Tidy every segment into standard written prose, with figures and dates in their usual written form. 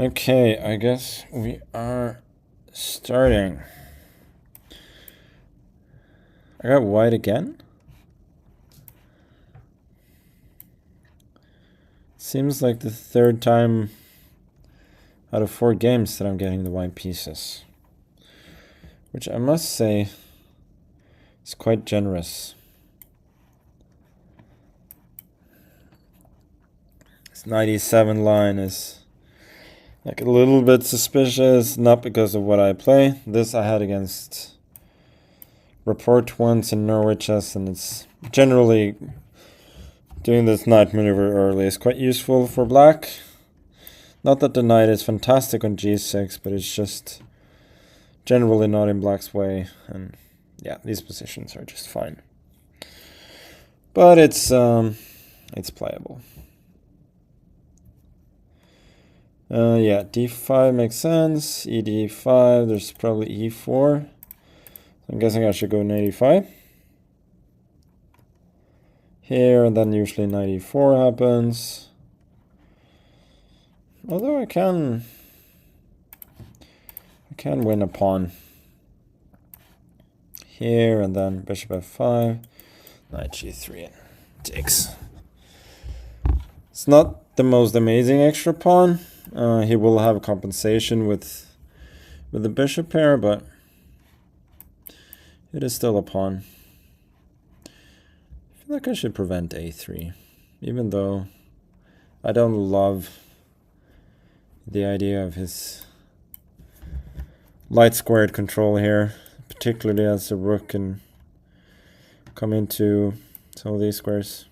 Okay, I guess we are starting. I got white again. Seems like the third time out of 4 games that I'm getting the white pieces, which I must say is quite generous. This 97 line is like a little bit suspicious, not because of what I play. This I had against Report once in Norwich's, and it's generally doing this knight maneuver early is quite useful for black. Not that the knight is fantastic on g6, but it's just generally not in black's way, and yeah, these positions are just fine. But it's playable. Yeah, d5 makes sense. ed5, there's probably e4. I'm guessing I should go knight e5. Here, and then usually knight e4 happens. Although I can win a pawn. Here, and then bishop f5, knight g3, and takes. It's not the most amazing extra pawn. He will have compensation with the bishop pair, but it is still a pawn. I feel like I should prevent a3, even though I don't love the idea of his light squared control here, particularly as the rook can come into some of these squares.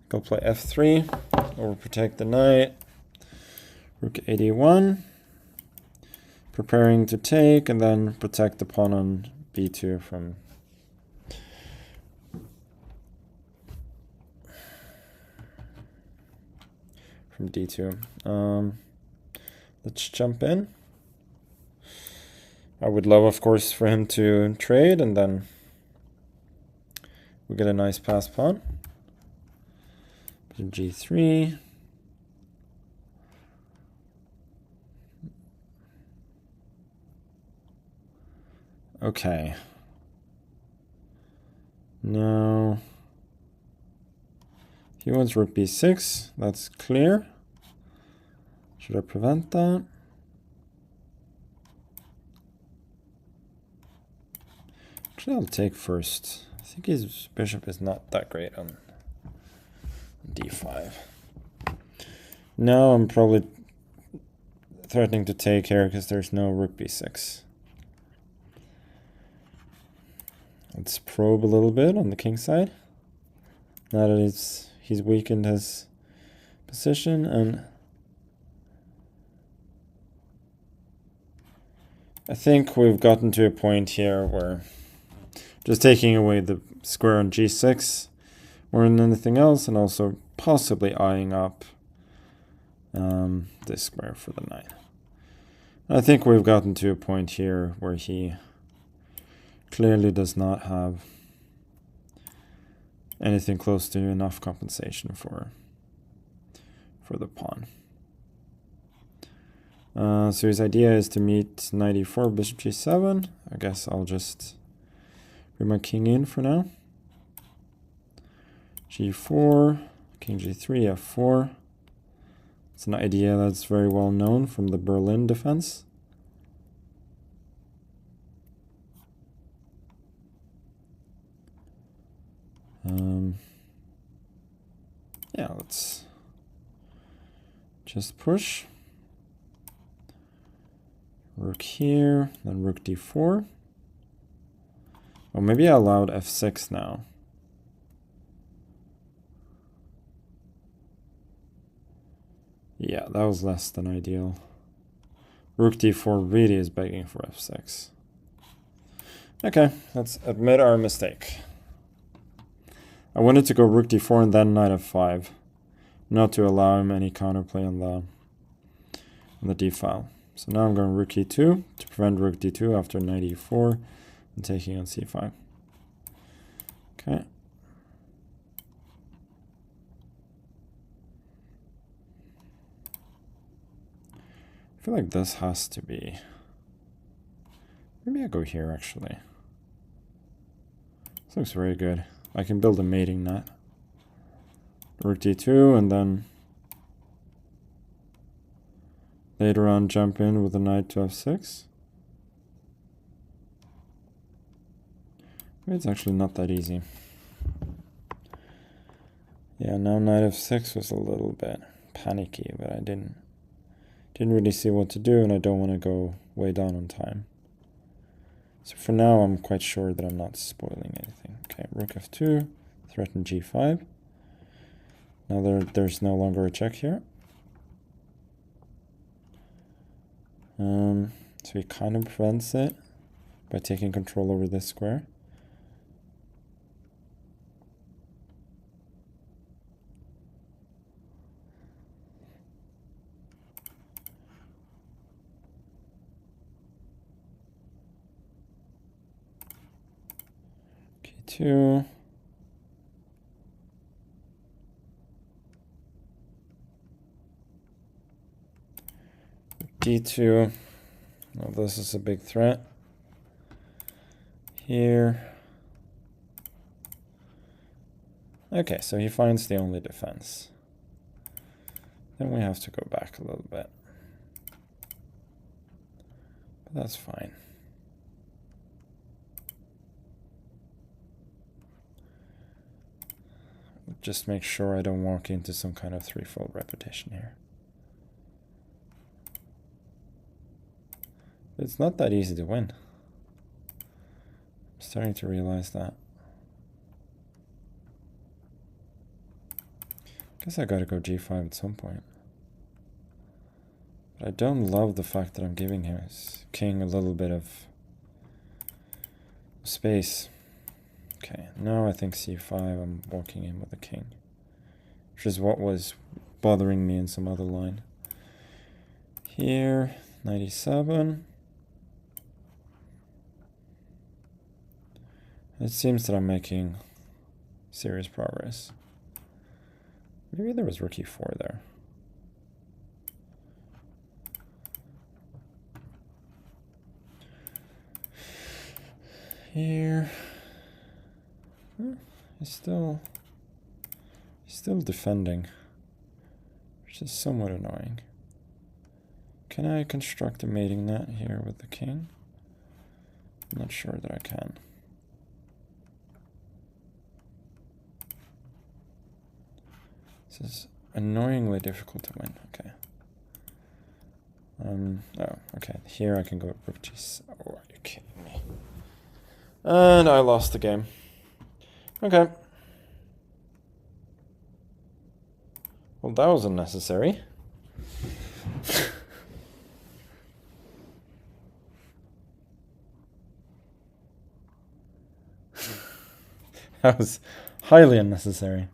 Go play f3, overprotect the knight, rook ad1, preparing to take, and then protect the pawn on b2 from d2. Let's jump in. I would love, of course, for him to trade, and then we get a nice pass pawn. g3. Okay. Now he wants rook b6. That's clear. Should I prevent that? Actually, I'll take first. I think his bishop is not that great on d5. Now I'm probably threatening to take here because there's no rook b6. Let's probe a little bit on the king side. Now that he's weakened his position, and I think we've gotten to a point here where just taking away the square on g6 more than anything else, and also possibly eyeing up this square for the knight. I think we've gotten to a point here where he clearly does not have anything close to enough compensation for the pawn. So his idea is to meet knight e4, bishop g7. I guess I'll just bring my king in for now. g4, king g3, f4. It's an idea that's very well known from the Berlin defense. Yeah, let's just push. Rook here, then rook d4. Oh, maybe I allowed f6 now. Yeah, that was less than ideal. Rook d4 really is begging for f6. Okay, let's admit our mistake. I wanted to go rook d4 and then knight f5, not to allow him any counterplay on the d file. So now I'm going rook e2 to prevent rook d2 after knight e4 and taking on c5. Okay. I feel like this has to be... Maybe I go here, actually. This looks very good. I can build a mating net. Rook d2, and then... later on jump in with a knight to f6. Maybe it's actually not that easy. Yeah, now knight f6 was a little bit panicky, but I didn't really see what to do, and I don't want to go way down on time. So for now, I'm quite sure that I'm not spoiling anything. Okay, rook f2, threaten g5. Now there's no longer a check here. So he kind of prevents it by taking control over this square. K2. D2. Well, this is a big threat. Here. Okay, so he finds the only defense. Then we have to go back a little bit. But that's fine. Just make sure I don't walk into some kind of threefold repetition here. It's not that easy to win. I'm starting to realize that. Guess I gotta go g5 at some point. But I don't love the fact that I'm giving his king a little bit of space. Okay, now I think c5, I'm walking in with the king. Which is what was bothering me in some other line. Here, 97. It seems that I'm making serious progress. Maybe there was rook e4 there. Here. He's still defending, which is somewhat annoying. Can I construct a mating net here with the king? I'm not sure that I can. This is annoyingly difficult to win. Okay. Oh, okay. Here I can go rook g7. Oh, are you kidding me? And I lost the game. Okay. Well, that was unnecessary. That was highly unnecessary.